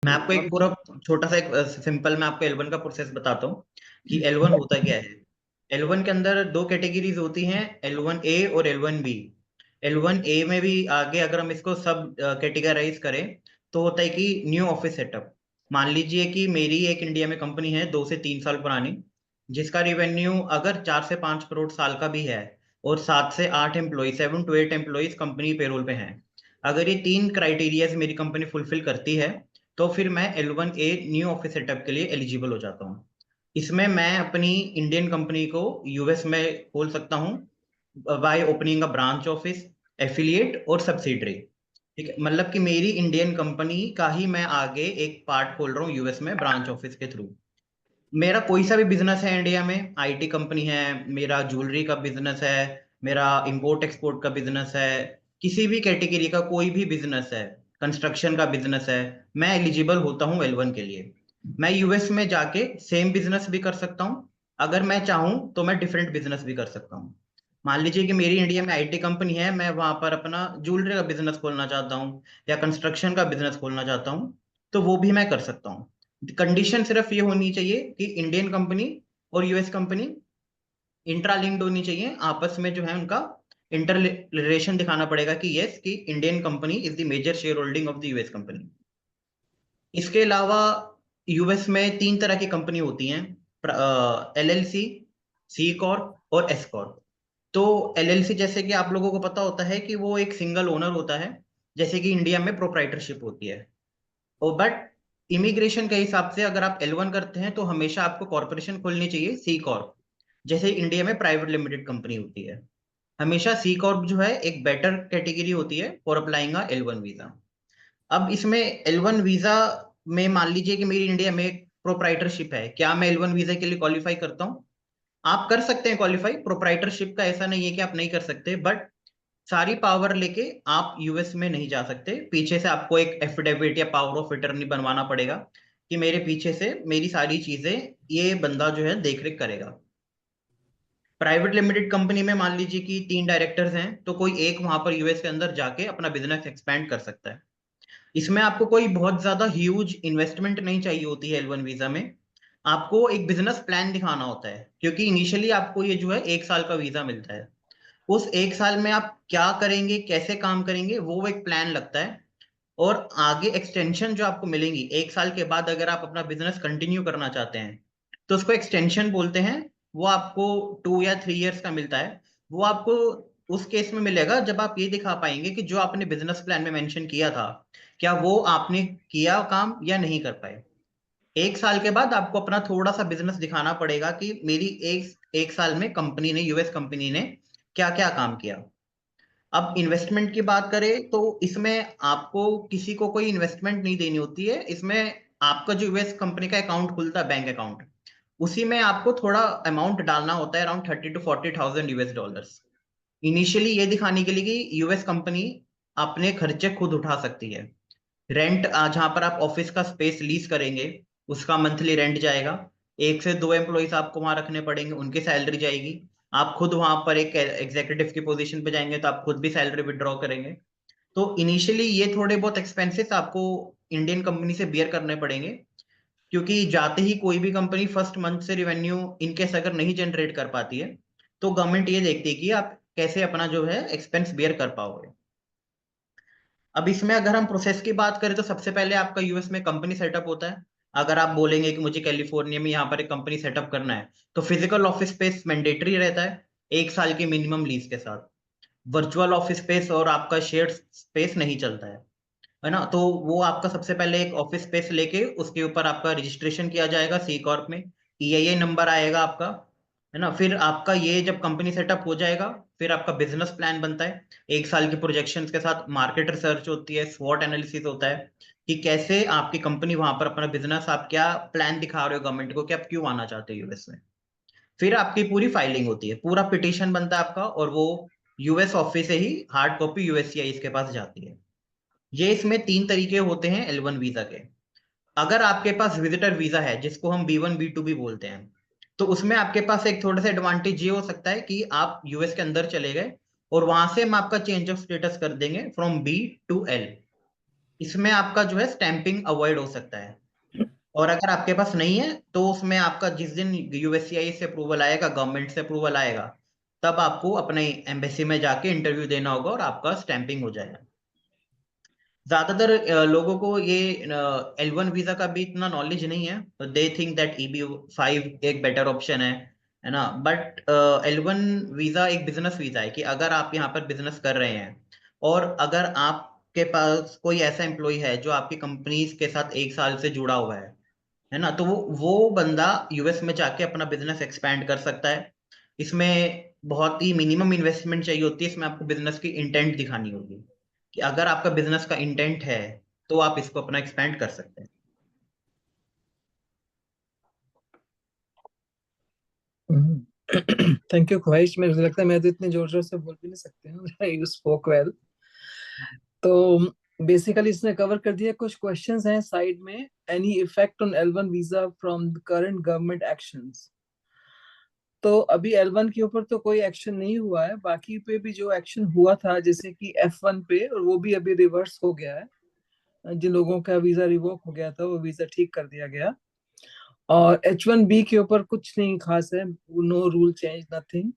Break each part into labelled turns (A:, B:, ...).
A: मैं आपको एक
B: अब
A: पूरा छोटा सा एक सिंपल मैं आपको L1 का प्रोसेस बताता हूँ कि L1 होता क्या है। L1 के अंदर दो कैटेगरीज होती हैं, L1A और L1B। L1A में भी आगे अगर हम इसको सब कैटेगराइज करें तो होता है कि न्यू ऑफिस सेटअप। मान लीजिए कि मेरी एक इंडिया में कंपनी है 2 से 3 साल पुरानी, जिसका रिवेन्यू अगर 4 से 5 करोड़ साल का भी है और 7 से 8 employee 7 to 8 employees company payroll पे हैं। अगर ये तीन क्राइटेरियाज मेरी कंपनी फुलफिल करती है तो फिर मैं L1A न्यू ऑफिस सेटअप के लिए एलिजिबल हो जाता हूँ। इसमें मैं अपनी इंडियन कंपनी को यूएस में खोल सकता हूँ by opening a branch office, affiliate और सब्सिडरी। ठीक है, मतलब कि मेरी इंडियन कंपनी का ही मैं आगे एक पार्ट खोल रहा हूँ यूएस में ब्रांच ऑफिस के थ्रू। मेरा कोई सा भी बिजनेस है इंडिया में, आईटी कंपनी है, मेरा ज्वेलरी का बिजनेस है, मेरा इंपोर्ट एक्सपोर्ट का बिजनेस है, किसी भी कैटेगरी का कोई भी बिजनेस है, कंस्ट्रक्शन का बिजनेस है, मैं एलिजिबल होता हूँ L1 के लिए। मैं यूएस में जाके सेम बिजनेस भी कर सकता हूँ, अगर मैं चाहूँ तो मैं डिफरेंट बिजनेस भी कर सकता हूँ। मान लीजिए कि मेरी इंडिया में आईटी कंपनी है, मैं वहां पर अपना ज्वेलरी का बिजनेस खोलना चाहता हूँ या कंस्ट्रक्शन का बिजनेस खोलना चाहता हूँ, तो वो भी मैं कर सकता हूँ। कंडीशन सिर्फ ये होनी चाहिए कि इंडियन कंपनी और यूएस कंपनी इंट्रा लिंक्ड होनी चाहिए, आपस में जो है उनका इंटर रिलेशन दिखाना पड़ेगा कि यस कि Indian company is the major share holding of the US company. इसके अलावा यूएस में तीन तरह की कंपनी होती हैं, एलएलसी, सी कॉर्प और एस कॉर्प। तो एलएलसी जैसे कि आप लोगों को पता होता है कि वो एक सिंगल ओनर होता है, जैसे कि इंडिया में प्रोप्राइटरशिप होती है। ओ बट इमिग्रेशन के हिसाब से अगर आप L1 करते हैं तो हमेशा आपको कॉर्पोरेशन खोलनी चाहिए, सी कॉर्प, जैसे इंडिया में प्राइवेट लिमिटेड कंपनी होती है। हमेशा सी कॉर्प जो है एक बेटर कैटेगरी होती है for applying a L1 visa. अब इसमें L1 वीजा में मान लीजिए कि मेरी इंडिया में प्रोप्राइटरशिप है, क्या मैं L1 वीजा के लिए क्वालिफाई करता हूँ? आप कर सकते हैं क्वालिफाई, प्रोप्राइटरशिप का ऐसा नहीं है कि आप नहीं कर सकते, बट सारी पावर लेके आप यूएस में नहीं जा सकते। पीछे से आपको एक एफिडेविट या पावर ऑफ अटर्नी बनवाना पड़ेगा कि मेरे पीछे से मेरी सारी चीजें ये बंदा जो है देख रेख करेगा। प्राइवेट लिमिटेड कंपनी में मान लीजिए कि 3 डायरेक्टर्स हैं, तो कोई एक वहां पर यूएस के अंदर जाके अपना बिजनेस एक्सपैंड कर सकता है। इसमें आपको कोई बहुत ज्यादा ह्यूज इन्वेस्टमेंट नहीं चाहिए होती है L1 वीजा में। आपको एक बिजनेस प्लान दिखाना होता है, क्योंकि इनिशियली आपको ये जो है 1 साल का वीजा मिलता है। उस 1 साल में आप क्या करेंगे, कैसे काम करेंगे, वो एक प्लान लगता है। और आगे एक्सटेंशन जो आपको मिलेंगी 1 साल के बाद, अगर आप अपना बिजनेस कंटिन्यू करना चाहते हैं तो उसको एक्सटेंशन बोलते हैं। वो आपको 2 या 3 इयर्स का मिलता है। वो आपको उस केस में मिलेगा जब आप ये दिखा पाएंगे कि जो आपने बिजनेस प्लान में मेंशन किया था, क्या वो आपने किया काम या नहीं कर पाए। 1 साल के बाद आपको अपना थोड़ा सा बिजनेस दिखाना पड़ेगा कि मेरी एक एक साल में कंपनी ने, यूएस कंपनी ने क्या क्या काम किया। अब इन्वेस्टमेंट की बात करें तो इसमें आपको किसी को कोई इन्वेस्टमेंट नहीं देनी होती है। इसमें आपका जो यूएस कंपनी का अकाउंट खुलता है, बैंक अकाउंट, उसी में आपको थोड़ा अमाउंट डालना होता है, around 30 to 40 thousand US dollars, initially ये दिखाने के लिए कि यूएस कंपनी अपने खर्चे खुद उठा सकती है। रेंट, जहां पर आप ऑफिस का स्पेस लीज करेंगे, उसका मंथली रेंट जाएगा। 1 से 2 एम्प्लॉयज आपको वहां रखने पड़ेंगे, उनकी सैलरी जाएगी। आप खुद वहां पर एक एग्जीक्यूटिव की पोजीशन पे जाएंगे तो आप खुद भी सैलरी विड्रॉ करेंगे। तो इनिशियली ये थोड़े बहुत एक्सपेंसेस आपको इंडियन कंपनी से बियर करने पड़ेंगे, क्योंकि जाते ही कोई भी कंपनी फर्स्ट मंथ से रिवेन्यू इनकेस अगर नहीं जनरेट कर पाती है तो गवर्नमेंट ये देखती है कि आप कैसे अपना जो है एक्सपेंस बियर कर पाओगे। अब इसमें अगर हम प्रोसेस की बात करें तो सबसे पहले आपका यूएस में कंपनी सेटअप होता है। अगर आप बोलेंगे कि मुझे कैलिफोर्निया में यहाँ पर एक कंपनी सेटअप करना है तो फिजिकल ऑफिस स्पेस मैंडेटरी रहता है, 1 साल की मिनिमम लीज के साथ। वर्चुअल ऑफिस स्पेस और आपका शेयर स्पेस नहीं चलता है ना। तो वो आपका सबसे पहले एक ऑफिस स्पेस लेके उसके ऊपर आपका रजिस्ट्रेशन किया जाएगा सी कॉर्प में, ईआईए नंबर आएगा आपका, है ना। फिर आपका ये जब कंपनी सेटअप हो जाएगा, फिर आपका बिजनेस प्लान बनता है 1 साल की प्रोजेक्शंस के साथ, मार्केट रिसर्च होती है, स्वॉट एनालिसिस होता है कि कैसे आपकी कंपनी वहां पर अपना बिजनेस, आप क्या प्लान दिखा रहे हो गवर्नमेंट को कि आप क्यों आना चाहते हो यूएस में। फिर आपकी पूरी फाइलिंग होती है, पूरा पिटीशन बनता है आपका, और वो यूएस ऑफिस से ही हार्ड कॉपी यूएससीआईएस के पास जाती है। ये इसमें 3 तरीके होते हैं L1 वीजा के। अगर आपके पास विजिटर वीजा है, जिसको हम B1 B2 भी बोलते हैं, तो उसमें आपके पास एक थोड़ा सा एडवांटेज ये हो सकता है कि आप यूएस के अंदर चले गए और वहां से हम आपका चेंज ऑफ स्टेटस कर देंगे फ्रॉम B to L। इसमें आपका जो है स्टैंपिंग अवॉइड हो सकता है। और अगर आपके पास नहीं है तो उसमें आपका जिस दिन यूएससीआई से अप्रूवल आएगा, गवर्नमेंट से अप्रूवल आएगा, तब आपको अपने एम्बेसी में जाके इंटरव्यू देना होगा और आपका स्टैंपिंग हो जाएगा। ज्यादातर लोगों को ये L1 वीजा का भी इतना नॉलेज नहीं है, तो दे थिंक दैट EB5 एक बेटर ऑप्शन है ना। बट L1 वीजा एक बिजनेस वीजा है कि अगर आप यहाँ पर बिजनेस कर रहे हैं और अगर आपके पास कोई ऐसा एम्प्लॉय है जो आपकी कंपनीज के साथ 1 साल से जुड़ा हुआ है ना, तो वो बंदा यूएस में जाके अपना बिजनेस एक्सपैंड कर सकता है। इसमें बहुत ही मिनिमम इन्वेस्टमेंट चाहिए होती है, इसमें आपको बिजनेस की इंटेंट दिखानी होगी कि अगर आपका बिजनेस का इंटेंट है तो आप इसको अपना एक्सपेंड कर सकते हैं।
B: थैंक यू ख्वाहिश। मेरे को लगता है मैं तो इतने जोर जोर से बोल भी नहीं सकते यू स्पोक वेल। तो बेसिकली इसने कवर कर दिया। कुछ क्वेश्चंस हैं साइड में। Any effect on L1 visa from current government actions. तो अभी L1 के ऊपर तो कोई एक्शन नहीं हुआ है, बाकी पे भी जो एक्शन हुआ था जैसे कि F1 पे, और वो भी अभी रिवर्स हो गया है। जिन लोगों का वीजा रिवोक हो गया था वो वीजा ठीक कर दिया गया। और H1B के ऊपर कुछ नहीं खास है, नो रूल चेंज नथिंग।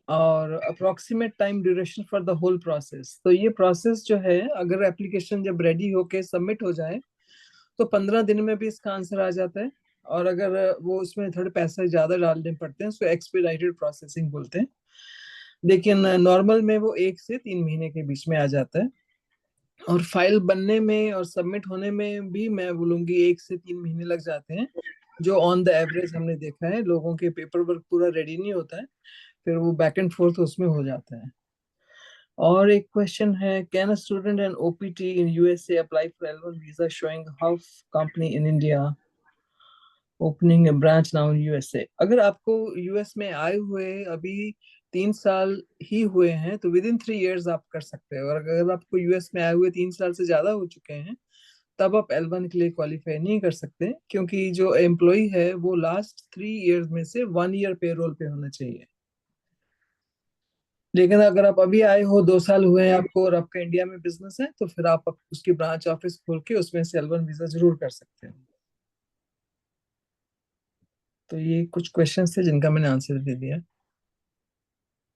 B: और approximate time duration for the whole process, तो ये प्रोसेस जो है अगर एप्लीकेशन जब रेडी होके सबमिट हो जाए तो 15 दिन में भी इसका आंसर आ जाता है। और अगर वो उसमें थोड़े पैसे ज्यादा डालने पड़ते हैं उसको एक्सपीडाइटेड प्रोसेसिंग बोलते हैं। लेकिन नॉर्मल में वो 1 से 3 महीने के बीच में आ जाता है। और फाइल बनने में और सबमिट होने में भी मैं बोलूंगी 1 से 3 महीने लग जाते हैं, जो ऑन द एवरेज हमने देखा है। लोगों के पेपर वर्क पूरा रेडी नहीं होता है, फिर वो बैक एंड फोर्थ उसमें हो जाता है। और एक क्वेश्चन है, can a student and OPT in USA apply for L1 visa showing how company in India opening A branch now in USA. अगर आपको यूएस में आए हुए अभी 3 साल ही हुए हैं तो विद इन 3 इयर्स आप कर सकते हो। और अगर आपको यूएस में आए हुए 3 साल से ज्यादा हो चुके हैं तब आप L1 के लिए क्वालिफाई नहीं कर सकते, क्योंकि जो एम्प्लॉय है वो लास्ट 3 इयर्स में से 1 ईयर पेरोल पे होना चाहिए। लेकिन अगर आप अभी आए हो, 2 साल हुए हैं आपको और आपका इंडिया में बिजनेस है, तो फिर आप उसकी ब्रांच ऑफिस खोल के उसमें से L1 वीजा जरूर कर सकते हैं। तो ये कुछ क्वेश्चंस थे जिनका मैंने आंसर दे दिया।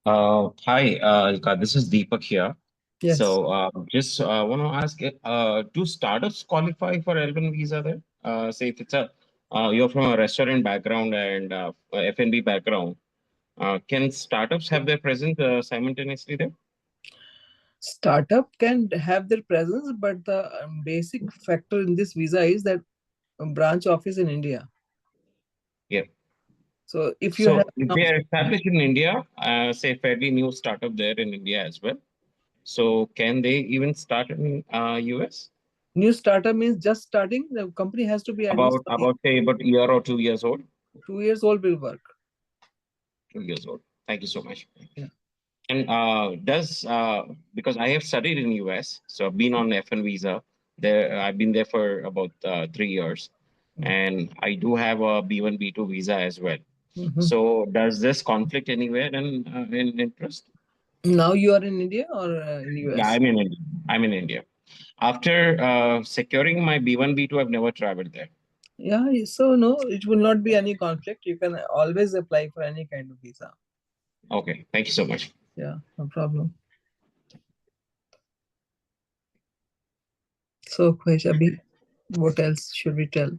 C: Hi, Alka, this is Deepak here.
B: Yes.
C: So, just want to ask, do startups qualify for L1 visa there? Say if it's you're from a restaurant background and F&B background, can startups have their presence simultaneously there?
B: Startup can have their presence, but the basic factor in this visa is that branch office in India.
C: Yeah.
B: So if you have
C: So if they are established in India, say fairly new startup there in India as well. So can they even start in US?
B: new startup means just starting, the company has to be at least
C: About say about a year or 2 years old.
B: 2 years old will work.
C: 2 years old. Thank you so much.
B: Yeah.
C: And does because I have studied in US, so I've been on F1 visa. There, I've been there for about 3 years, and I do have a B1 B2 visa as well.
B: Mhm.
C: So does this conflict anywhere in interest?
B: Now you are in India or in
C: Yeah,
B: US?
C: I'm in India. I'm in India. After securing my B1 B2, I've never traveled there.
B: Yeah, so no, it will not be any conflict. You can always apply for any kind of visa.
C: Okay, thank you so much.
B: Yeah, no problem. So, Khush, Abhi, what else should we tell?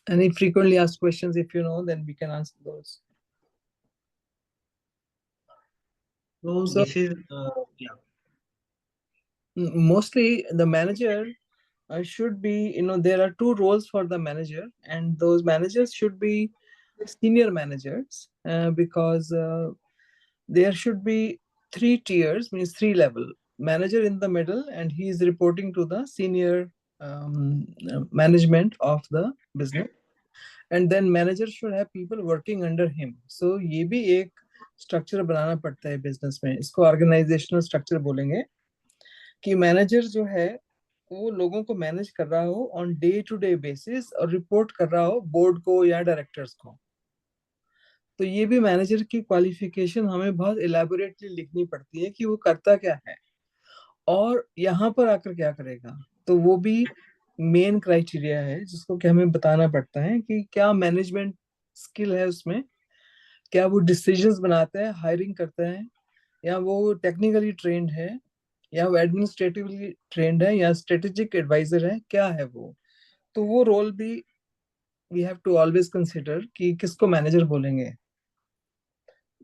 B: Any frequently asked questions, if you know, then we can answer those.
A: तो
B: So,
A: this is
B: mostly the manager should be, there are two roles for the manager, and those managers should be senior managers, because there should be 3 tiers, means 3 level manager in the middle, and he is reporting to the senior management of the business, and then manager should have people working under him. So ये भी एक structure बनाना पड़ता है business में, इसको organisational structure बोलेंगे। कि manager जो है वो लोगों को मैनेज कर रहा हो on day to day basis और रिपोर्ट कर रहा हो बोर्ड को या डायरेक्टर्स को। तो ये भी मैनेजर की क्वालिफिकेशन हमें बहुत इलेबोरेटली लिखनी पड़ती है कि वो करता क्या है। और यहाँ पर आकर क्या करेगा, तो वो भी मेन क्राइटेरिया है जिसको कि हमें बताना पड़ता है कि क्या मैनेजमेंट स्किल है उसमें, क्या वो डिसीजंस बनाता है, हायरिंग करता है, या वो टेक्निकली ट्रेंड है, या वो एडमिनिस्ट्रेटिवली ट्रेंड है, या स्ट्रेटेजिक एडवाइजर है, क्या है वो। तो वो रोल भी we have to always consider कि किसको मैनेजर बोलेंगे।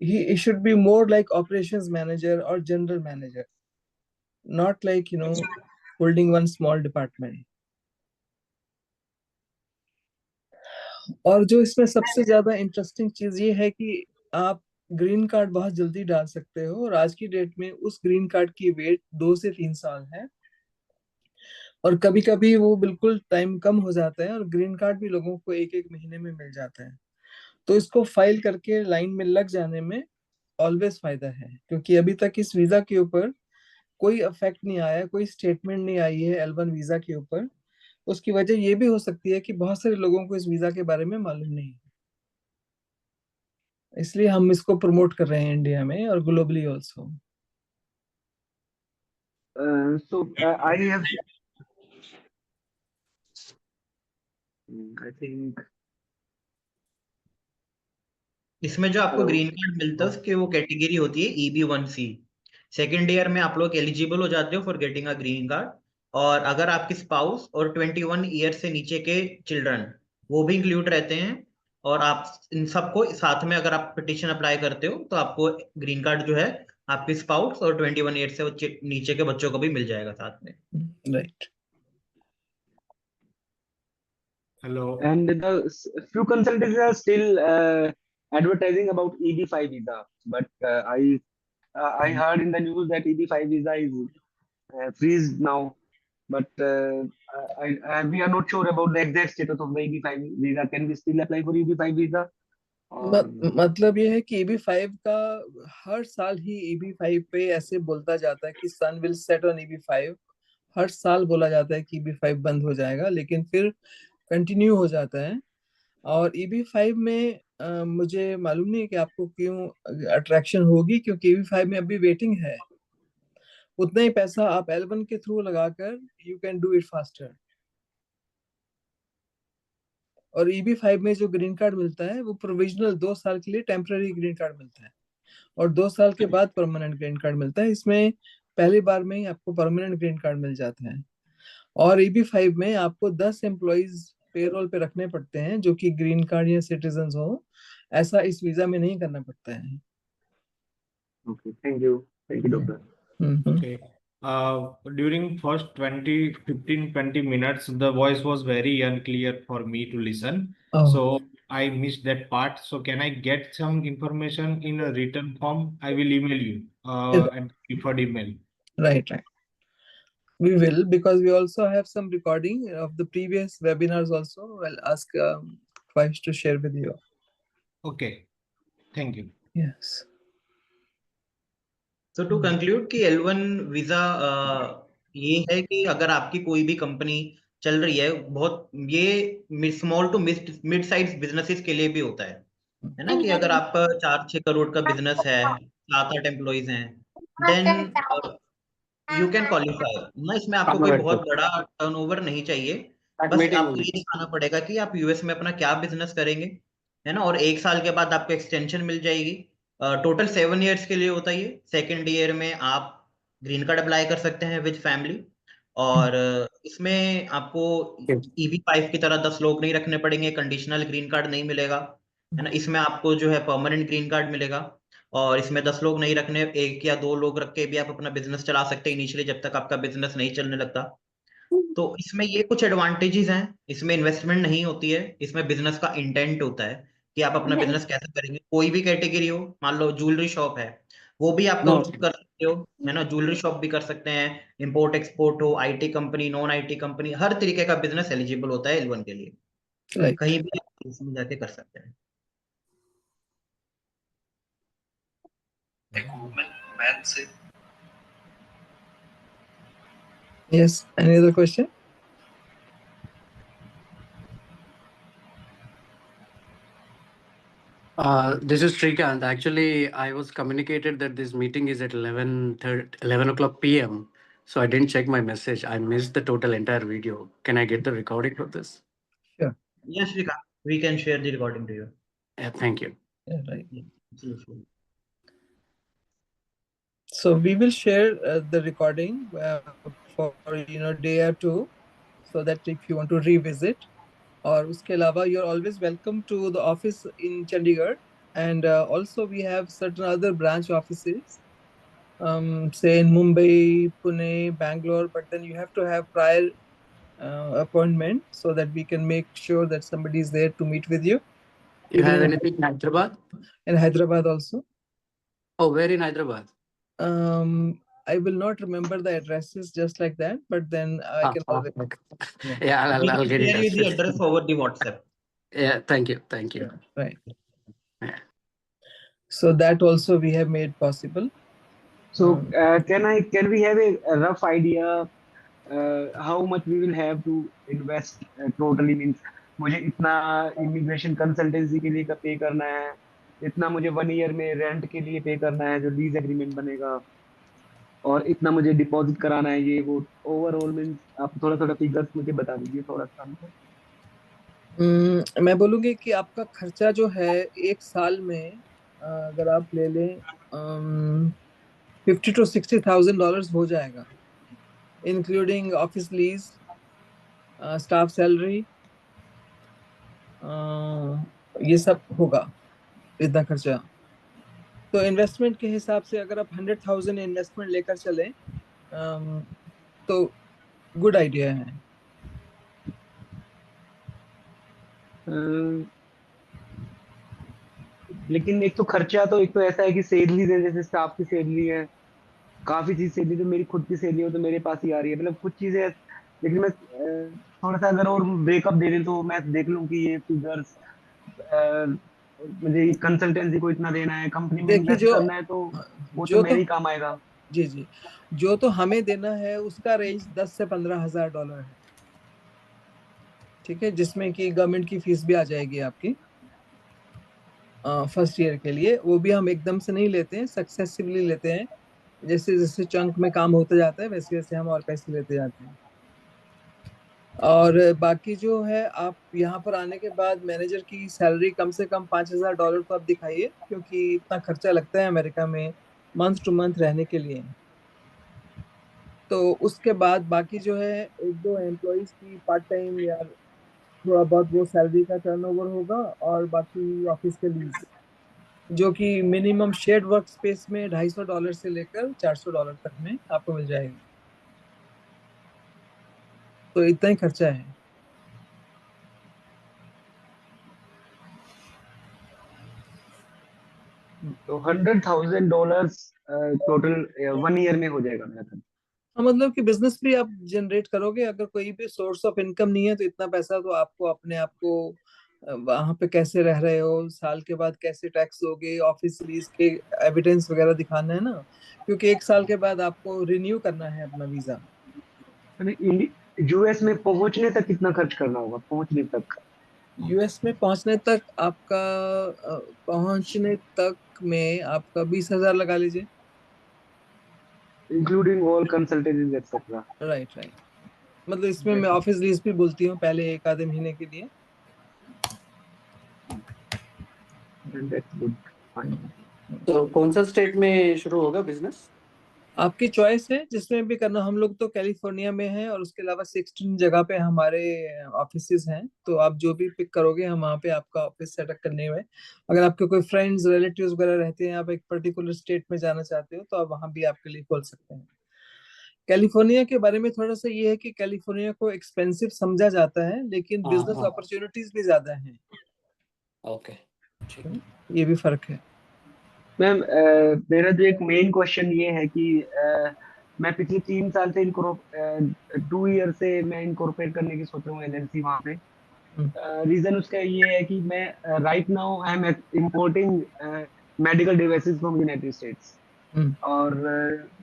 B: he should be more like operations manager or general manager, not like holding one small department. और जो इसमें सबसे ज्यादा इंटरेस्टिंग चीज ये है कि आप ग्रीन कार्ड बहुत जल्दी डाल सकते हो, और आज की डेट में उस ग्रीन कार्ड की वेट 2 से 3 साल है, और कभी कभी वो बिल्कुल टाइम कम हो जाता है, और ग्रीन कार्ड भी लोगों को 1-1 महीने में मिल जाता है। तो इसको फाइल करके लाइन में लग जाने में ऑलवेज फायदा है, क्योंकि अभी तक इस वीजा के ऊपर कोई इफेक्ट नहीं आया, कोई स्टेटमेंट नहीं आई है L1 वीजा के ऊपर। उसकी वजह ये भी हो सकती है कि बहुत सारे लोगों को इस वीजा के बारे में मालूम नहीं है, इसलिए हम इसको प्रमोट कर रहे हैं इंडिया में और globally also.
D: I have, I think
A: इसमें जो आपको
D: Hello.
A: ग्रीन कार्ड मिलता है उसकी वो कैटेगरी होती है EB1C। सेकेंड ईयर में आप लोग एलिजिबल हो जाते हो for getting a green card, और अगर आपके स्पाउस और 21 ईयर से नीचे के चिल्ड्रन वो भी इंक्लूड रहते हैं, और आप इन सबको साथ में अगर आप पिटिशन अप्लाई करते हो तो आपको ग्रीन कार्ड जो है आपके स्पाउस और 21 ईयर से नीचे के बच्चों को भी मिल जाएगा साथ में।
B: Right.
E: Hello.
D: and the few consultants are still advertising about EB5 visa, but I heard in the news that EB5 visa is freezed now, but we are not sure about the exact status of the EB5 visa. Can we still apply for EB5 visa?
B: मतलब ये है कि EB5 का हर साल ही EB5 पे ऐसे बोलता जाता है कि सन विल सेट ऑन EB5, हर साल बोला जाता है कि EB5 बंद हो जाएगा, लेकिन फिर कंटिन्यू हो जाता है। और EB5 में मुझे मालूम नहीं है कि आपको क्यों अट्रैक्शन होगी, क्योंकि EB5 में अभी वेटिंग है। उतना ही पैसा आप L1 के थ्रू लगाकर you can do it faster. और EB5 में जो ग्रीन कार्ड मिलता है वो प्रोविजनल 2 साल के लिए टेम्पररी ग्रीन कार्ड मिलता है, और 2 साल के बाद परमानेंट ग्रीन कार्ड मिलता है। इसमें पहली बार में ही आपको परमानेंट ग्रीन कार्ड मिल जाता है। और EB5 में आपको 10 एम्प्लॉइज पेरोल पे रखने पड़ते हैं जो कि ग्रीन कार्ड या सिटीजन हो, ऐसा इस वीजा में नहीं करना पड़ता है।
D: Okay, thank you, doctor.
E: Okay. During first 20 minutes, the voice was very unclear for me to listen.
B: Oh.
E: So I missed that part. So can I get some information in a written form? I will email you and preferred email.
B: Right. We will, because we also have some recording of the previous webinars also. I'll ask Twice to share with you.
E: Okay. Thank you.
B: Yes.
A: तो to conclude कि L1 visa ये है कि अगर आपकी कोई भी company चल रही है, बहुत ये small to mid size businesses के लिए भी होता है ना, कि अगर आपका 4-6 करोड़ का बिजनेस है, 7-8 एम्प्लॉइज हैं, देन यू कैन क्वालिफाई ना। इसमें आपको कोई बहुत बड़ा टर्नओवर नहीं चाहिए, बस आपको ये दिखाना पड़ेगा कि आप यूएस में अपना क्या बिजनेस करेंगे, है ना। और 1 साल के बाद आपको एक्सटेंशन मिल जाएगी। टोटल 7 ईयर्स के लिए होता है ये। सेकेंड ईयर में आप ग्रीन कार्ड अप्लाई कर सकते हैं विद फैमिली, और इसमें आपको EB5 की तरह 10 लोग नहीं रखने पड़ेंगे, कंडीशनल ग्रीन कार्ड नहीं मिलेगा, है ना। इसमें आपको जो है परमानेंट ग्रीन कार्ड मिलेगा, और इसमें 10 लोग नहीं रखने, 1 या 2 लोग रख के भी आप अपना बिजनेस चला सकते हैं इनिशियली, जब तक आपका बिजनेस नहीं चलने लगता। तो इसमें ये कुछ एडवांटेजेस हैं। इसमें इन्वेस्टमेंट नहीं होती है, इसमें बिजनेस का इंटेंट होता है कि आप अपना बिजनेस कैसे करेंगे। कोई भी कैटेगरी हो, मान लो ज्वेलरी शॉप है, वो भी आप कर सकते हो, है ना। ज्वेलरी शॉप भी कर सकते हैं, इंपोर्ट एक्सपोर्ट हो, IT company, non IT company, हर तरीके का बिजनेस एलिजिबल होता है L1 के लिए।
B: Right.
A: कहीं भी आप इसमें जाके कर सकते हैं।
B: Yes. Any other question?
F: This is Shrikant. Actually, I was communicated that this meeting is at 11 o'clock PM. So I didn't check my message. I missed the total entire video. Can I get the recording of this?
A: Yes, we can share the recording to you.
F: Yeah, thank you.
B: Yeah, right.
A: Absolutely.
B: So we will share the recording for day or two, so that if you want to revisit. और उसके अलावा you're always welcome to the office in Chandigarh, and also we have certain other branch offices, say in Mumbai, Pune, Bangalore, but then you have to have prior appointment so that we can make sure that somebody is there to meet with you.
F: You have
B: Even
F: anything in Hyderabad?
B: in Hyderabad also.
F: Oh, where in Hyderabad?
B: I will not remember the addresses just like that, but then I can always.
F: Okay.
B: Yeah.
F: Yeah, I'll get in
A: Share you
F: touch.
A: the address over the WhatsApp.
F: Yeah, thank you. Thank you.
B: Right.
F: Yeah.
B: So that also we have made possible.
D: So can we have a rough idea how much we will have to invest totally? Means मुझे इतना immigration consultancy के लिए का पे करना है, इतना मुझे 1 ईयर में रेंट के लिए पे करना है जो लीज एग्रीमेंट बनेगा, और इतना मुझे डिपॉजिट कराना है, ये वो ओवरऑल मीन्स आप थोड़ा थोड़ा फिगर्स मुझे बता दीजिए थोड़ा सा हमको।
B: मैं बोलूँगी कि आपका खर्चा जो है एक साल में अगर आप ले लें $50,000 to $60,000 हो जाएगा, including office lease, staff salary, ये सब होगा इतना खर्चा। तो इन्वेस्टमेंट के हिसाब से अगर आप 100,000 इन्वेस्टमेंट लेकर चलें तो गुड आइडिया है।
D: लेकिन एक तो खर्चा तो एक तो ऐसा है कि सैलरी है, जैसे स्टाफ की सैलरी है, काफी चीज सैलरी, तो मेरी खुद की सैलरी हो तो मेरे पास ही आ रही है, मतलब कुछ चीजें। लेकिन मैं थोड़ा सा अगर और ब्रेकअप दे दें तो मैं देख लूं कि ये फिगर्स मुझे कंसल्टेंसी को इतना देना है, कंपनी में
B: देखिए
D: इन्वेस्ट करना है, तो वो तो मेरे ही काम आएगा।
B: जी जी, जो तो हमें देना है उसका रेंज 10 से 15,000 डॉलर है, ठीक है, जिसमें कि गवर्नमेंट की फीस भी आ जाएगी आपकी फर्स्ट ईयर के लिए। वो भी हम एकदम से नहीं लेते हैं, सक्सेसिवली लेते हैं, जैसे जैसे चंक में काम होता जाता है वैसे वैसे हम और पैसे लेते जाते हैं। और बाकी जो है आप यहाँ पर आने के बाद मैनेजर की सैलरी कम से कम $5,000 तो आप दिखाइए, क्योंकि इतना खर्चा लगता है अमेरिका में मंथ टू मंथ रहने के लिए। तो उसके बाद बाकी जो है एक दो एम्प्लॉइज की पार्ट टाइम या थोड़ा बहुत वो सैलरी का टर्नओवर होगा, और बाकी ऑफिस के लीज जो कि मिनिमम शेयर्ड वर्क स्पेस में $250 से लेकर $400 तक में आपको मिल जाएगा। तो इतना ही खर्चा है।
D: तो $100,000 टोटल 1 ईयर में हो जाएगा मेरा खर्च।
B: मतलब कि बिजनेस भी आप जनरेट करोगे, अगर कोई भी सोर्स ऑफ इनकम नहीं है तो इतना पैसा तो आपको अपने आप को वहां पे कैसे रह रहे हो, साल के बाद कैसे टैक्स दोगे, ऑफिस लीज के एविडेंस वगैरह दिखाना है ना, क्योंकि एक साल के बाद आपको रिन्यू करना है अपना वीजा।
D: यूएस में पहुंचने तक कितना खर्च करना होगा? पहुंचने तक
B: यूएस में पहुंचने तक आपका पहुंचने तक में आपका 20,000 लगा लीजिए,
D: including all consultancies etcetera.
B: Right right. मतलब इसमें मैं ऑफिस लीज भी बोलती हूँ पहले एक आधे महीने के लिए।
F: तो कौन सा स्टेट में शुरू होगा बिजनेस?
B: आपकी चॉइस है जिसमें भी करना। हम लोग तो कैलिफोर्निया में हैं और उसके अलावा 16 जगह पे हमारे ऑफिसेज हैं, तो आप जो भी पिक करोगे हम वहाँ पे आपका ऑफिस सेटअप करने में। अगर आपके कोई फ्रेंड्स रिलेटिव्स वगैरह रहते हैं, आप एक पर्टिकुलर स्टेट में जाना चाहते हो तो आप वहाँ भी आपके लिए खोल सकते हैं। कैलिफोर्निया के बारे में थोड़ा सा ये है कि कैलिफोर्निया को एक्सपेंसिव समझा जाता है, लेकिन बिजनेस अपॉर्चुनिटीज भी ज्यादा हैं।
F: ओके,
B: ये भी फर्क है।
D: मैम मेरा जो एक मेन क्वेश्चन ये है कि मैं पिछले 3 साल से 2 ईयर से मैं इनकॉर्पोरेट करने की सोच रहा हूँ एलएलसी वहाँ पे। रीजन उसका ये है कि मैं right now I am importing medical devices from United states, और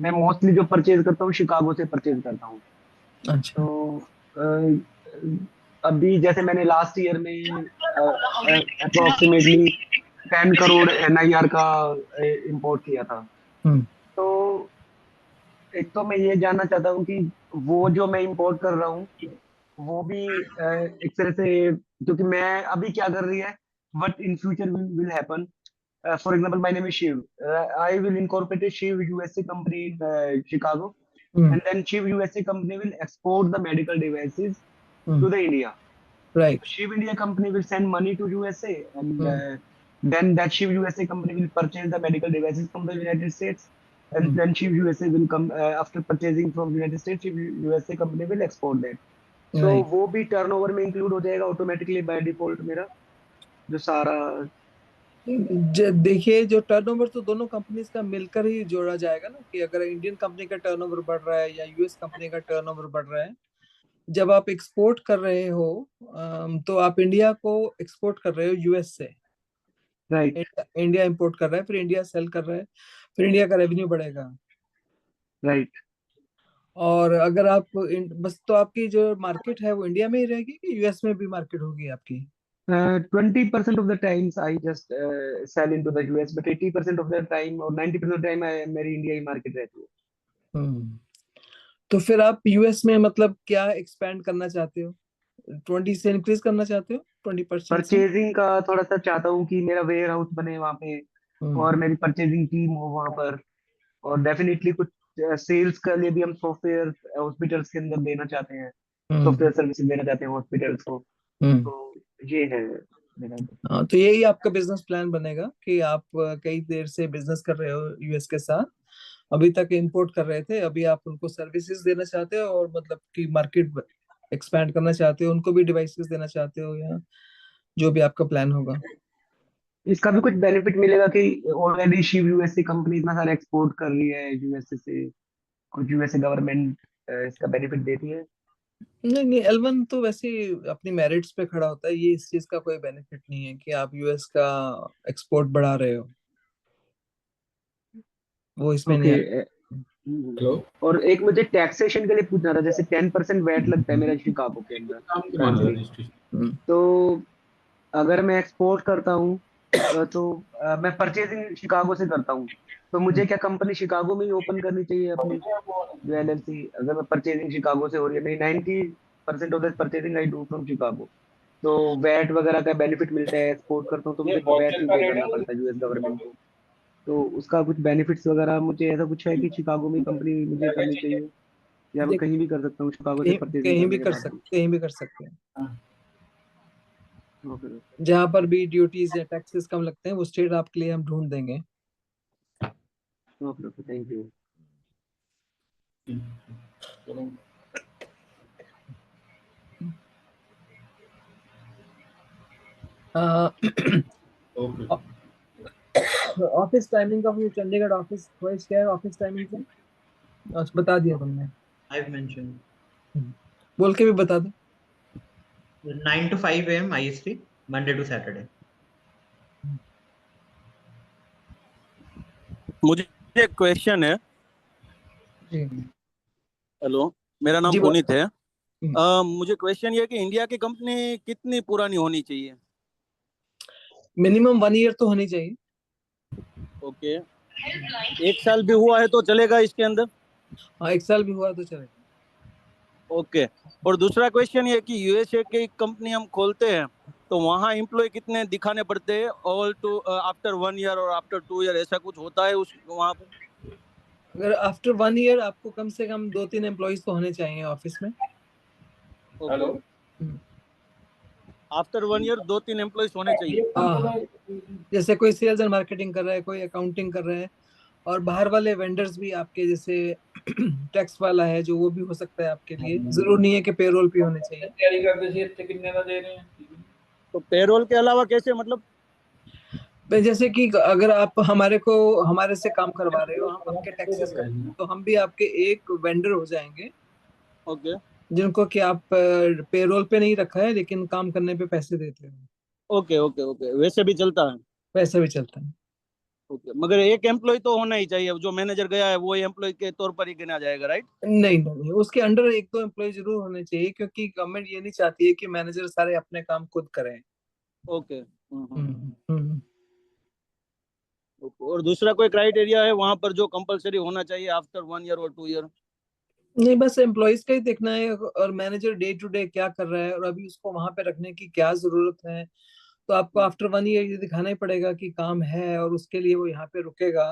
D: मैं मोस्टली जो परचेज करता हूँ शिकागो से परचेज करता हूँ।
B: अच्छा।
D: तो अभी जैसे मैंने लास्ट ईयर में अप्रोक्सीमेटली 10 करोड़ NIR का इंपोर्ट किया था। तो एक तो मैं ये जानना चाहता हूँ कि वो जो मैं इंपोर्ट कर रहा हूँ वो भी एक तरह से, क्योंकि मैं अभी क्या कर रही है, but in future will happen. For example, my name is Shiv. I will incorporate a Shiv USA company in Chicago,
B: Hmm.
D: and then Shiv USA company will export the medical devices
B: Hmm.
D: to the India.
B: Right.
D: Shiv India company will send money to USA, and
B: Hmm.
D: then that Shiv USA company will purchase the medical devices from the United States, and
B: Hmm.
D: then Shiv USA will come after purchasing from United States. Shiv USA company will export that. So
B: Right.
D: वो भी turnover में include हो जाएगा automatically by default मेरा जो सारा.
B: देखिए, जो टर्नओवर तो दोनों कंपनीज का मिलकर ही जोड़ा जाएगा ना, कि अगर इंडियन कंपनी का टर्नओवर बढ़ रहा है या यूएस कंपनी का टर्नओवर बढ़ रहा है, जब आप एक्सपोर्ट कर रहे हो तो आप इंडिया को एक्सपोर्ट कर रहे हो यूएस से.
D: राइट.
B: इंडिया इंपोर्ट कर रहा है, फिर इंडिया सेल कर रहा है, फिर इंडिया का रेवेन्यू बढ़ेगा.
D: राइट.
B: और अगर आप बस, तो आपकी जो मार्केट है वो इंडिया में ही रहेगी कि यूएस में भी मार्केट होगी आपकी?
D: 20% of the times I just sell into the US, but 80% of the time और 90% of the time मेरी इंडिया ही मार्केट रहती है.
B: हम्म. तो फिर आप यूएस में मतलब क्या एक्सपैंड करना चाहते हो? 20 से इंक्रीज करना चाहते हो? 20% से?
D: परचेजिंग का थोड़ा सा चाहता हूँ कि मेरा वेयर हाउस बने वहाँ पे और मेरी परचेजिंग टीम हो वहाँ पर, और डेफिनेटली कुछ सेल्स के लिए भी हम सॉफ्टवेयर हॉस्पिटल्स के अंदर देना चाहते हैं, सॉफ्टवेयर सर्विसेज देना चाहते हैं हॉस्पिटल्स को. तो ये है मेरा.
B: हाँ, तो यही आपका बिजनेस प्लान बनेगा कि आप कई देर से बिजनेस कर रहे हो यूएस के साथ, अभी तक इंपोर्ट कर रहे थे, अभी आप उनको सर्विसेज देना चाहते हो और मतलब कि मार्केट एक्सपैंड करना चाहते हो, उनको भी डिवाइसेस देना चाहते हो, या जो भी आपका प्लान होगा.
D: इसका भी कुछ बेनिफिट मिलेगा कि ऑलरेडी शिव यूएसए कंपनी इतना सारा एक्सपोर्ट कर रही है यूएसए से, कुछ यूएसए गवर्नमेंट इसका बेनिफिट देती है.
B: नहीं नहीं, एल1 तो वैसे ही अपनी मेरिट्स पे खड़ा होता है, ये इस चीज का कोई बेनिफिट नहीं है कि आप यूएस का एक्सपोर्ट बढ़ा रहे हो, वो इसमें नहीं
D: ओके.
B: आता.
E: हेलो।
D: और एक मुझे टैक्सेशन के लिए पूछना था, जैसे 10% वैट लगता है मेरा शिकागो के अंदर मंथली.
B: हम्म.
D: तो अगर मैं एक्सपोर्ट करता हूँ तो मैं परचेजिंग शिकागो से करता हूँ, तो मुझे क्या कंपनी शिकागो में ही ओपन करनी चाहिए अपनी जो एलएलसी, अगर मैं परचेजिंग शिकागो से हो रही है? मेरी 90% of the purchasing I do from Chicago. तो वैट वगैरह का बेनिफिट मिलता है, एक्सपोर्ट करता हूँ तो मुझे वैट नहीं पे करना पड़ता यूएस गवर्नमेंट को. तो उसका कुछ बेनिफिट्स वगैरह मुझे ऐसा कुछ है कि शिकागो में कंपनी मुझे करनी चाहिए, या मैं
B: देख,
D: कहीं भी कर सकता हूँ शिकागो से परचेजिंग करने के बाद भी?
B: कहीं भी कर सकते हैं.
D: ओके.
B: जहां पर भी ड्यूटीज या टैक्सेस कम लगते हैं वो स्टेट आपके लिए हम ढूंढ देंगे.
D: Okay. Okay. Thank you.
B: Office timing का, चंडीगढ़ ऑफिस वॉइस क्या है ऑफिस टाइमिंग का? अच्छा, बता दिया तुमने.
A: I've mentioned
B: बोल के भी बता दो.
A: 9 to 5 a.m. IST, Monday to Saturday.
G: मुझे एक क्वेश्चन है.
B: जी.
G: हेलो, मेरा नाम
B: जी
G: पुनीत है.
B: हम्म.
G: मुझे क्वेश्चन ये है कि इंडिया की कंपनी कितनी पुरानी होनी चाहिए?
B: मिनिमम 1 ईयर तो होनी चाहिए.
G: ओके. 1 साल भी हुआ है तो चलेगा इसके अंदर?
B: हाँ, 1 साल भी हुआ तो चलेगा.
G: ओके. और दूसरा क्वेश्चन ये है कि यूएसए की कंपनी हम खोलते हैं तो वहाँ एम्प्लॉय कितने दिखाने पड़ते हैं, ऑल टू आफ्टर 1 ईयर और आफ्टर 2 ईयर, ऐसा कुछ होता है उस वहाँ पर?
B: अगर आफ्टर 1 ईयर आपको कम से कम 2-3 एम्प्लॉइज तो होने चाहिए ऑफिस में.
G: हेलो. आफ्टर 1 ईयर 2-3 एम्प्लॉइज होने चाहिए?
B: हाँ, जैसे कोई सेल्स एंड मार्केटिंग कर रहा है, कोई अकाउंटिंग कर रहा है, और बाहर वाले वेंडर्स भी आपके, जैसे टैक्स वाला है जो, वो भी हो सकता है आपके लिए. जरूर नहीं है कि पेरोल पे होने चाहिए.
E: तैयारी करते थे कितने का दे रहे हैं?
G: तो पेरोल के अलावा कैसे, मतलब?
B: जैसे कि अगर आप हमारे से काम करवा रहे हो, हम आपके टैक्सेस करते हैं, तो हम भी आपके एक वेंडर हो जाएंगे.
G: ओके.
B: जिनको कि आप पेरोल पे नहीं रखा है लेकिन काम करने पे पैसे देते हो.
G: ओके. ओके. ओके. वैसे भी चलता है?
B: पैसा भी चलता है.
G: ओके. मगर एक एम्प्लॉय तो होना ही चाहिए, जो मैनेजर गया है वो एम्प्लॉय के तौर पर ही गिना जाएगा, राइट?
B: नहीं नहीं, उसके अंडर 1-2 एम्प्लॉय जरूर होने चाहिए, क्योंकि गवर्नमेंट ये नहीं चाहती है कि मैनेजर सारे अपने काम खुद करें.
G: ओके.
B: हम्म.
G: और दूसरा कोई क्राइटेरिया है वहां पर जो कंपलसरी होना चाहिए आफ्टर 1 ईयर और 2 ईयर?
B: नहीं, बस एम्प्लॉयज का ही देखना है और मैनेजर डे टू डे क्या कर रहा है और अभी उसको वहां पे रखने की क्या जरूरत है। तो आपको आफ्टर 1 ईयर ये दिखाना ही पड़ेगा कि काम है और उसके लिए वो यहाँ पे रुकेगा।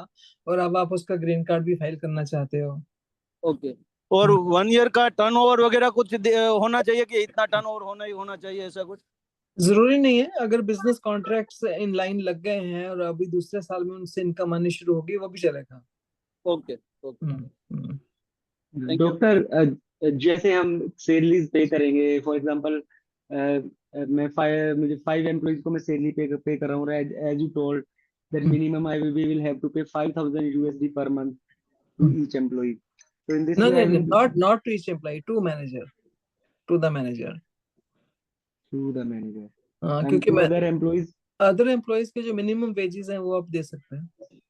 B: और अब आप उसका ग्रीन कार्ड भी फाइल करना चाहते हो।
G: ओके। और 1 ईयर का टर्नओवर वगैरह कुछ होना चाहिए कि इतना टर्नओवर होना ही होना चाहिए, ऐसा कुछ?
B: जरूरी नहीं है, अगर बिजनेस कॉन्ट्रैक्ट्स इन लाइन लग गए हैं और अभी दूसरे साल में उनसे इनकम आनी शुरू होगी, वो भी चलेगा।
G: Okay okay,
B: hmm.
G: Thank you.
D: Doctor, जैसे हम सैलरीज पे करेंगे, फॉर एग्जांपल मुझे 5 एम्प्लॉइज को मैं सैलरी पे कर रहा हूँ, as you told that minimum I will have to pay 5,000 USD per month to each employee. So in this
B: No,
D: way
B: no,
D: I
B: no,
D: will
B: not to each employee, to manager, to the manager.
D: to the manager
B: हाँ,
D: and
B: क्योंकि
D: to
B: मैं
D: other employees.
B: Other employees के जो minimum wages हैं वो आप दे सकते हैं।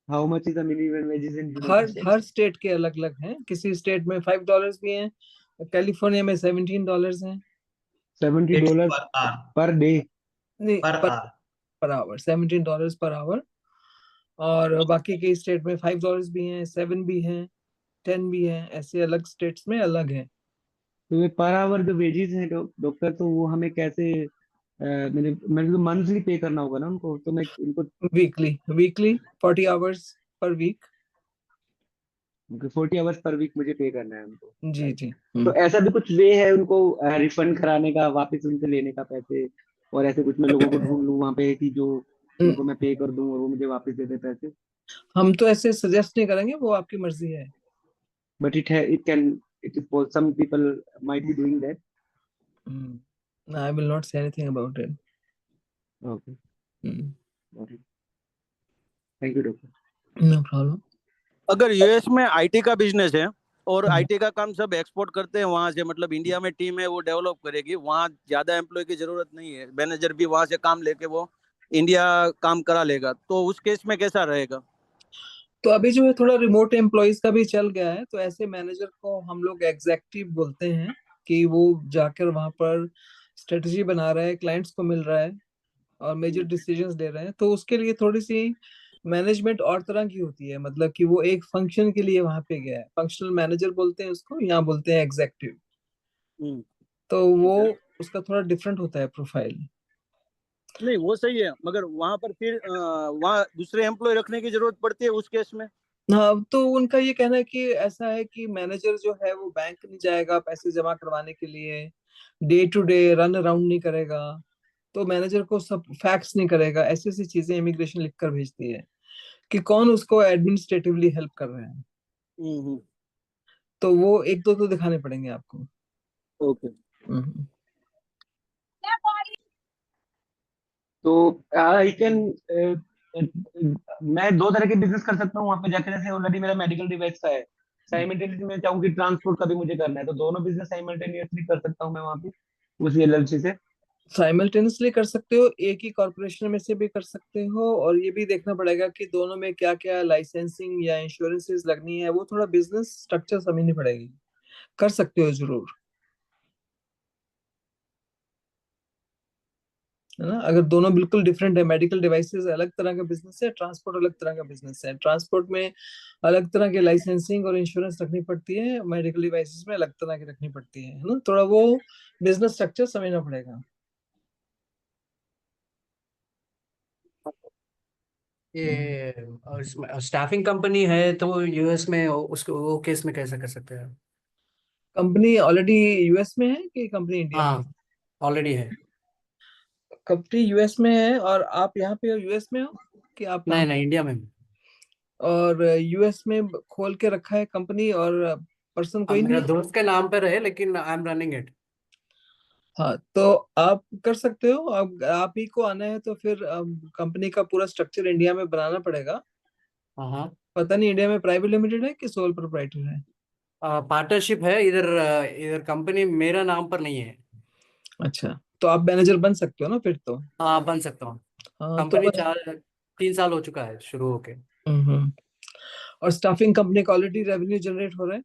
D: How much is the minimum wages in United
B: her
D: States?
B: Her state के अलग अलग हैं, किसी स्टेट में $5 भी हैं, कैलिफोर्निया में $17 हैं।
A: It's
D: $70
A: per hour.
D: per day.
B: नहीं,
A: Per
B: पर
A: hour.
B: Per hour $17 per hour. और बाकी के स्टेट में $5 भी हैं, 7 भी हैं, 10 भी हैं, ऐसे अलग स्टेट्स में अलग है।
D: तो ये पर आवर जो वेजेस हैं डॉक्टर, तो वो हमें कैसे मेरे मेरे को मंथली पे करना होगा ना उनको, तो मैं इनको
B: weekly 40 hours per week.
D: 40 hours per week मुझे पे करना है उनको,
B: जी
D: राइट?
B: जी।
D: तो ऐसा भी कुछ वे है उनको रिफंड कराने का, वापस उनसे लेने का पैसे, और ऐसे कुछ मैं लोगों को ढूंढ लूं वहां पे कि जो उनको मैं पे कर दूं और वो मुझे वापस दे दे पैसे?
B: हम तो ऐसे सजेस्ट नहीं करेंगे, वो आपकी मर्जी है।
D: But it is some people might be doing that.
B: I will not say anything about it.
D: Okay,
B: Hmm.
D: Thank you doctor.
B: No problem.
G: अगर यूएस में आईटी का बिजनेस है और आईटी का काम सब एक्सपोर्ट करते हैं वहां से, मतलब इंडिया में टीम है वो डेवलप करेगी, वहां ज्यादा एम्प्लॉय की जरूरत नहीं है, मैनेजर भी वहां से काम लेके वो इंडिया काम करा लेगा, तो उस केस में कैसा रहेगा?
B: तो अभी जो है थोड़ा रिमोट एम्प्लॉयज का भी चल गया है, तो ऐसे मैनेजर को हम लोग एग्जेक्टिव बोलते हैं कि वो जाकर वहां पर स्ट्रेटजी बना रहा है, क्लाइंट्स को मिल रहा है और मेजर डिसीजंस ले रहे हैं। तो उसके लिए थोड़ी सी मैनेजमेंट और तरह की होती है, मतलब कि वो एक फंक्शन के लिए वहां पे गया है, फंक्शनल मैनेजर बोलते हैं उसको, यहाँ बोलते हैं एग्जेक्टिव। तो वो उसका थोड़ा डिफरेंट होता है प्रोफाइल।
G: नहीं वो सही है, मगर वहां पर फिर वहां दूसरे एम्प्लॉय रखने की जरूरत पड़ती है उस केस में?
B: हाँ, तो उनका ये कहना है कि ऐसा है कि मैनेजर जो है वो बैंक नहीं जाएगा पैसे जमा करवाने के लिए, day to day run around नहीं करेगा, तो मैनेजर को सब फैक्स नहीं करेगा, ऐसी ऐसी चीजें इमिग्रेशन लिख कर भेजती है कि कौन उसको एडमिनिस्ट्रेटिवली हेल्प कर रहे हैं। तो वो एक दो तो दिखाने पड़ेंगे आपको।
G: ओके।
D: तो आई कैन मैं दो तरह के बिजनेस कर सकता हूँ वहां पे जाकर, जैसे ऑलरेडी मेरा मेडिकल डिवाइस का है, साइमल्टेनियसली मैं चाहूँ कि ट्रांसपोर्ट का भी मुझे करना है, तो दोनों बिजनेस साइमल्टेनियसली कर सकता हूँ मैं वहां पे उसी एलएलसी से?
B: साइमल्टेनियसली कर सकते हो, एक ही कॉर्पोरेशन में से भी कर सकते हो, और ये भी देखना पड़ेगा कि दोनों में क्या क्या लाइसेंसिंग या इंश्योरेंसेस लगनी है, वो थोड़ा बिजनेस स्ट्रक्चर समझनी पड़ेगी। कर सकते हो जरूर, है ना। अगर दोनों बिल्कुल डिफरेंट है, मेडिकल डिवाइसेस अलग तरह का बिजनेस है, ट्रांसपोर्ट अलग तरह का बिजनेस है, ट्रांसपोर्ट में अलग तरह के लाइसेंसिंग और इंश्योरेंस रखनी पड़ती है, मेडिकल डिवाइसेस में अलग तरह की रखनी पड़ती है ना, थोड़ा वो बिजनेस स्ट्रक्चर समझना पड़ेगा।
F: ये स्टाफिंग कंपनी है तो यूएस में उसको वो केस में कैसे कर सकते हैं?
B: कंपनी ऑलरेडी यूएस में है कि कंपनी इंडिया में?
F: हाँ, ऑलरेडी है।
B: कंपनी यूएस में है और आप यहाँ पे यूएस में हो कि आप
F: नहीं नहीं, इंडिया में हूँ।
B: और यूएस में खोल के रखा है कंपनी और पर्सन
F: अब
B: कोई नहीं
F: मेरा
B: है?
F: दोस्त के नाम पर है लेकिन आई एम रनिंग इट।
B: हाँ, तो आप कर सकते हो। आप ही को आना है तो फिर कंपनी का पूरा स्ट्रक्चर इंडिया में बनाना पड़ेगा।
F: हाँ,
B: पता नहीं इंडिया में प्राइवेट लिमिटेड है कि सोल प्रोप्राइटर है?
F: पार्टनरशिप है इधर। इधर कंपनी मेरा नाम पर नहीं है।
B: अच्छा, तो आप मैनेजर बन सकते हो ना फिर तो।
F: हाँ, बन सकता हूँ।
B: हाँ तो
F: कंपनी 3 साल हो चुका है शुरू होके।
B: हम्म। और स्टाफिंग कंपनी का ऑलरेडी रेवेन्यू जनरेट हो रहा है?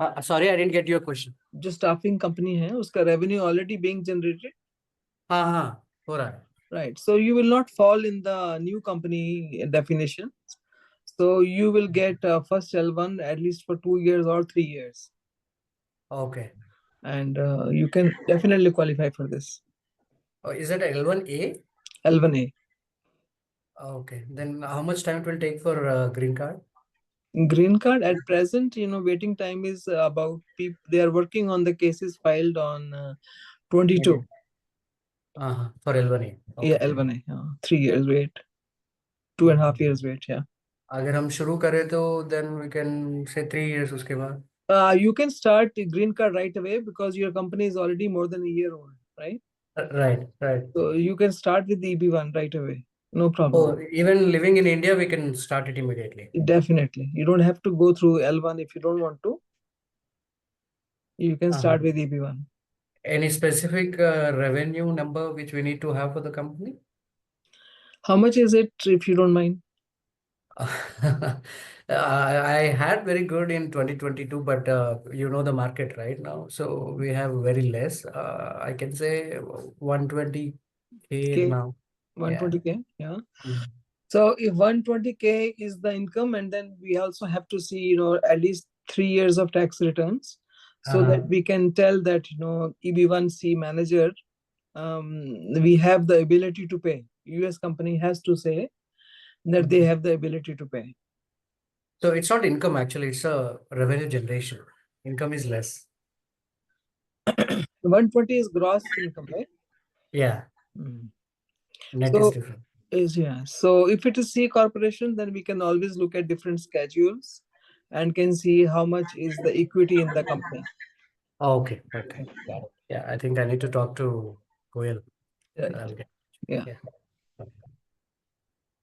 F: Sorry, I didn't get your question.
B: जो स्टाफिंग कंपनी है उसका रेवेन्यू ऑलरेडी बीइंग जनरेटेड?
F: हाँ हाँ, हो रहा है।
B: Right. So you will not fall in the new company definition. So you will get first L1 at least for 2 years or 3 years,
F: Okay.
B: and you can definitely qualify for this
F: Oh, is it L1A?
B: L1A.
F: Okay. Then how much time it will take for green card?
B: Green card at present, waiting time is about they are working on the cases filed on 22.
F: For L1A.
B: Yeah,
F: Okay.
B: L1A. 3 years wait, 2.5 years wait. Yeah.
F: अगर हम शुरू करें तो then we can say 3 years उसके बाद.
B: You can start the green card right away because your company is already more than a year old, right?
F: Right, right.
B: So you can start with the EB1 right away. No problem.
F: Oh, even living in India, we can start it immediately.
B: Definitely. You don't have to go through L1 if you don't want to. You can start with EB1.
F: Any specific revenue number which we need to have for the company?
B: How much is it, if you don't mind?
F: I had very good in 2022, but you know the market right now, so we have very less. I can say 120K
B: Okay.
F: now.
B: 120K, yeah.
F: Mm.
B: So if 120K is the income, and then we also have to see, at least 3 years of tax returns, so that we can tell that, EB1C manager, we have the ability to pay. US company has to say that they have the ability to pay.
F: So it's not income actually, it's a revenue generation. Income is less.
B: 120 is gross income, right?
F: Yeah,
B: Mm.
F: net
B: So
F: is different.
B: Yeah. So if it is C corporation, then we can always look at different schedules and can see how much is the equity in the company.
F: Okay, okay. Got it. Yeah, I think I need to talk to Goyal.
B: Right.
F: Okay.
B: Yeah.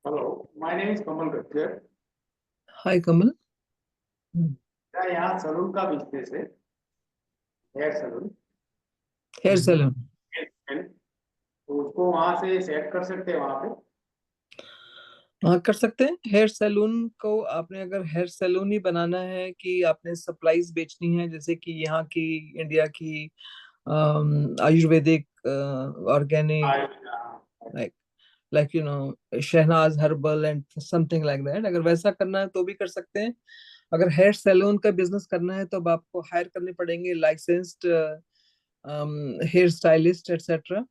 H: Hello, my name is Kamal Gatkar.
B: Hi, Kamal.
H: मेरा यहाँ salon का business है, hair salon,
B: Hair salon.
H: तो उसको वहाँ से set कर सकते हैं वहाँ पे.
B: हाँ, कर सकते हैं. हेयर सैलून को आपने अगर हेयर सैलून ही बनाना है कि आपने सप्लाईज बेचनी है, जैसे कि यहाँ की इंडिया की Ayurvedic organic like Shahnaz herbal and something like that, अगर वैसा करना है तो भी कर सकते हैं. अगर हेयर सैलून का बिजनेस करना है तो अब आपको हायर करने पड़ेंगे लाइसेंस्ड हेयर स्टाइलिस्ट एटसेट्रा,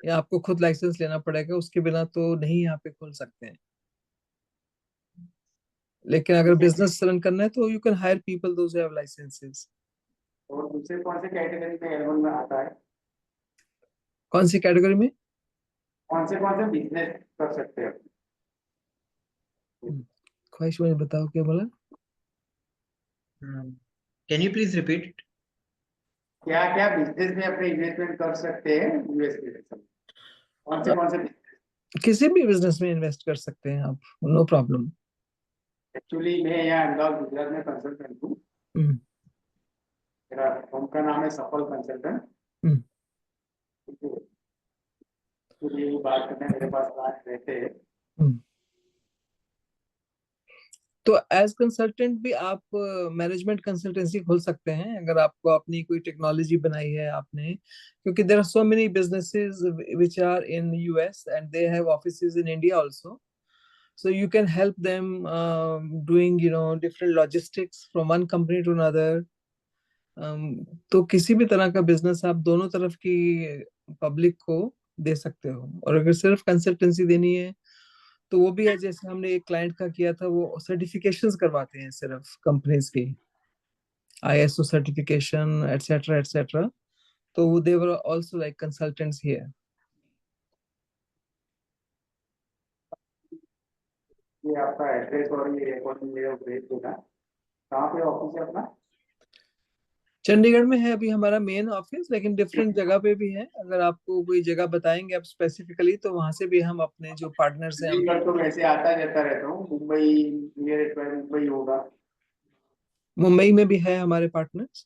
B: या आपको खुद लाइसेंस लेना पड़ेगा. उसके बिना तो नहीं यहाँ पे खोल सकते हैं. लेकिन अगर बिजनेस रन करना है तो you can hire people those have licences.
H: और दूसरे कौन से कैटेगरी में एल1 में आता है?
B: कौन सी कैटेगरी में?
H: कौन से बिजनेस कर सकते हैं?
B: ख्वाहिश मुझे बताओ, क्या बोला?
A: Can you please repeat?
H: क्या क्या बिजनेस में अपने इन्वेस्टमेंट कर सकते हैं यूएस में? कौन से बिजनेस?
B: किसी भी बिजनेस में इन्वेस्ट कर सकते हैं आप, नो प्रॉब्लम.
H: एक्चुअली मैं यहाँ अहमदाबाद गुजरात में कंसल्टेंट हूँ. मेरा फर्म का नाम है सफल कंसल्टेंट. तो ये बात करने मेरे पास रहते हैं.
B: तो एज कंसल्टेंट भी आप मैनेजमेंट कंसल्टेंसी खोल सकते हैं अगर आपको अपनी कोई टेक्नोलॉजी बनाई है आपने, क्योंकि there are so many businesses which are in US and they have offices in India also. So you can help them doing different logistics from one company to another. तो किसी भी तरह का बिजनेस आप दोनों तरफ की पब्लिक को दे सकते हो. और अगर सिर्फ कंसल्टेंसी देनी है तो वो भी है, जैसे हमने एक क्लाइंट का किया था, वो सर्टिफिकेशंस करवाते हैं सिर्फ कंपनीज की, ISO सर्टिफिकेशन एटसेट्रा एटसेट्रा. तो they were also like consultants here.
H: ये आपका एड्रेस और ये रिकॉर्डिंग मेरे को भेज देना. कहाँ पे ऑफिस है अपना?
B: चंडीगढ़ में है अभी हमारा मेन ऑफिस, लेकिन डिफरेंट जगह पे भी है. अगर आपको कोई जगह बताएंगे आप स्पेसिफिकली, तो वहां से भी हम अपने जो पार्टनर्स हैं.
H: चंडीगढ़ तो वैसे आता जाता रहता हूँ. मुंबई नियर मुंबई होगा.
B: मुंबई में भी है हमारे पार्टनर्स.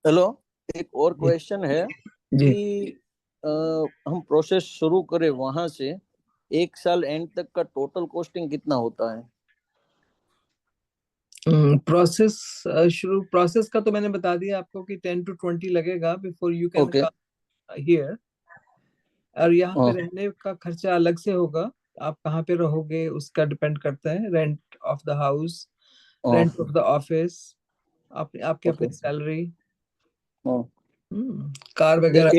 G: हेलो, एक और क्वेश्चन है कि हम प्रोसेस शुरू करें वहां से 1 साल एंड तक का टोटल कॉस्टिंग कितना होता है?
B: प्रोसेस प्रोसेस का तो मैंने बता दिया आपको कि 10 to 20 लगेगा before you can
G: Okay.
B: Come here. और यहाँ पे
G: हाँ।
B: रहने का खर्चा अलग से होगा, आप कहाँ पे रहोगे उसका डिपेंड करता है, रेंट ऑफ द हाउस,
G: हाँ।
B: रेंट ऑफ द ऑफिस, आपके अपनी
G: Okay.
B: सैलरी,
G: हाँ।
B: कार वगैरह।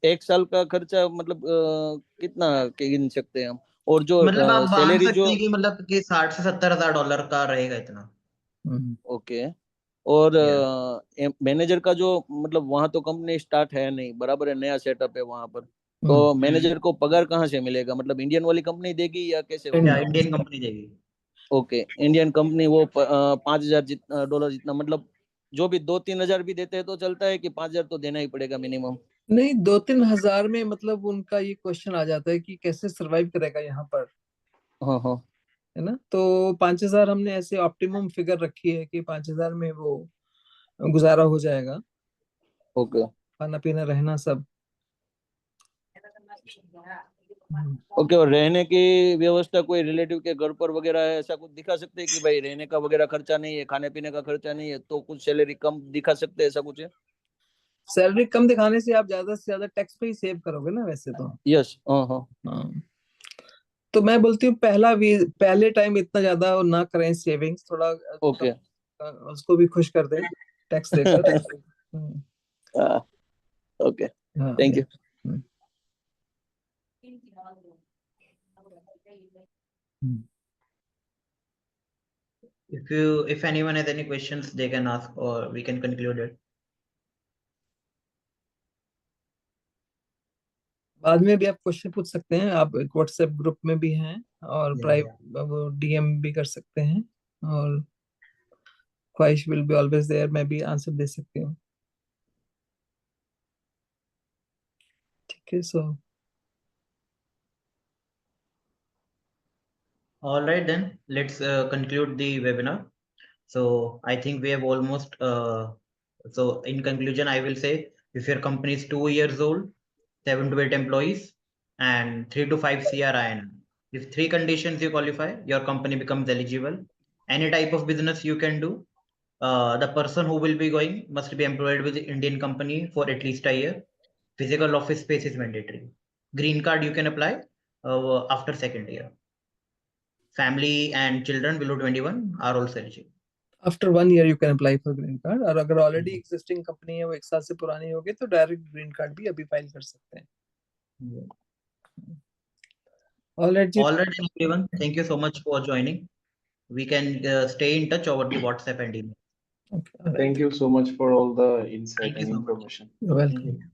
G: एक साल का खर्चा मतलब कितना के गिन सकते हैं हम? और जो
A: मतलब आप मान
G: सैलरी
A: सकते
G: जो
A: हैं कि मतलब कि 60 से 70 हजार डॉलर का रहेगा इतना।
G: ओके। और
A: Yeah.
G: मैनेजर का जो मतलब वहां तो कंपनी स्टार्ट है नहीं, बराबर है, नया सेटअप है वहां पर, तो मैनेजर को पगार कहाँ से मिलेगा? मतलब इंडियन वाली कंपनी देगी या कैसे
A: या
G: होगा?
A: इंडियन कंपनी देगी।
G: ओके, इंडियन कंपनी वो $5,000 डॉलर जितना, मतलब जो भी 2-3 हजार भी देते हैं तो चलता है कि 5,000 तो देना ही पड़ेगा मिनिमम?
B: नहीं, 2-3 हजार में मतलब उनका ये क्वेश्चन आ जाता है कि कैसे सरवाइव करेगा यहाँ पर,
G: हाँ हाँ।
B: है ना। तो 5,000 हमने ऐसे ऑप्टिमम फिगर रखी है कि 5,000 में वो गुजारा हो जाएगा,
G: ओके
B: खाना पीना रहना सब।
G: ओके। और रहने की व्यवस्था कोई रिलेटिव के घर पर वगैरह है, ऐसा कुछ दिखा सकते हैं कि भाई रहने का वगैरह खर्चा नहीं है, खाने पीने का खर्चा नहीं है, तो कुछ सैलरी कम दिखा सकते हैं, ऐसा कुछ है?
B: सैलरी कम दिखाने से आप ज्यादा से ज्यादा टैक्स पे ही सेव करोगे ना वैसे तो।
G: यस। हाँ हाँ।
B: हाँ, तो मैं बोलती हूँ पहले टाइम इतना ज्यादा ना करें सेविंग्स, थोड़ा
G: ओके।
B: उसको भी खुश कर दें टैक्स देकर।
G: ओके,
B: हाँ,
G: thank you.
A: If anyone has any questions, they can ask or we can conclude it.
B: बाद में भी आप क्वेश्चन पूछ सकते हैं, आप व्हाट्सएप ग्रुप में भी हैं और वो डीएम भी कर सकते हैं, और ख्वाहिश विल बी ऑलवेज देयर, मैं भी आंसर दे सकती हूँ। ठीक है, सो
A: All right, then let's conclude the webinar. So I think we have almost, so in conclusion, I will say if your company is 2 years old, 7 to 8 employees and 3 to 5 CRIN, if 3 conditions you qualify, your company becomes eligible. Any type of business you can do. The person who will be going must be employed with the Indian company for at least a year. Physical office space is mandatory. Green card you can apply after 2nd year. Family and children below 21 are also eligible.
B: After 1 year you can apply for green card, और अगर already existing company है वो 1 साल से पुरानी होगी तो direct green card भी अभी फाइल कर सकते हैं। All right,
A: All right, everyone. Thank you so much for joining. We can stay in touch over the WhatsApp and email.
B: Okay, all right.
I: Thank you so much for all the insight
A: Thank you
I: and
A: so much.
I: information.
B: You're welcome.